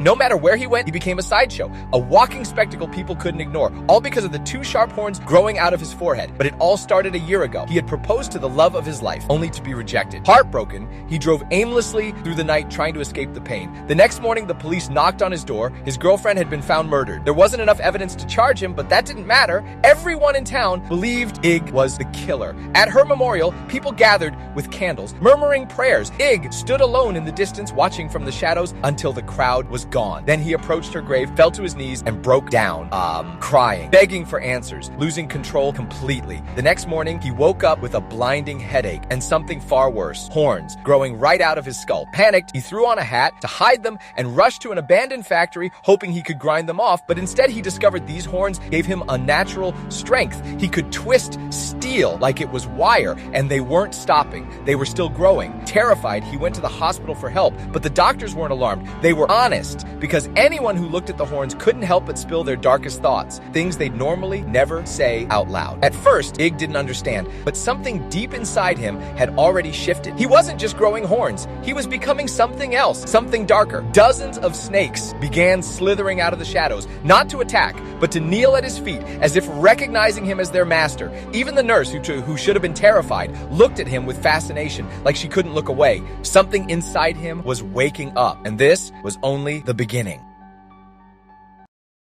No matter where he went, he became a sideshow, a walking spectacle people couldn't ignore, all because of the two sharp horns growing out of his forehead. But it all started a year ago. He had proposed to the love of his life, only to be rejected. Heartbroken, he drove aimlessly through the night trying to escape the pain. The next morning, the police knocked on his door. His girlfriend had been found murdered. There wasn't enough evidence to charge him, but that didn't matter. Everyone in town believed Ig was the killer. At her memorial, people gathered with candles, murmuring prayers. Ig stood alone in the distance, watching from the shadows until the crowd was gone. Then he approached her grave, fell to his knees, and broke down, crying, begging for answers, losing control completely. The next morning, he woke up with a blinding headache and something far worse, horns growing right out of his skull. Panicked, he threw on a hat to hide them and rushed to an abandoned factory, hoping he could grind them off, but instead he discovered these horns gave him unnatural strength. He could twist steel like it was wire, and they weren't stopping. They were still growing. Terrified, he went to the hospital for help, but the doctors weren't alarmed. They were honest, because anyone who looked at the horns couldn't help but spill their darkest thoughts, things they'd normally never say out loud. At first, Ig didn't understand, but something deep inside him had already shifted. He wasn't just growing horns, he was becoming something else, something darker. Dozens of snakes began slithering out of the shadows, not to attack, but to kneel at his feet, as if recognizing him as their master. Even the nurse, who should have been terrified, looked at him with fascination, like she couldn't look away. Something inside him was waking up, and this was only the beginning.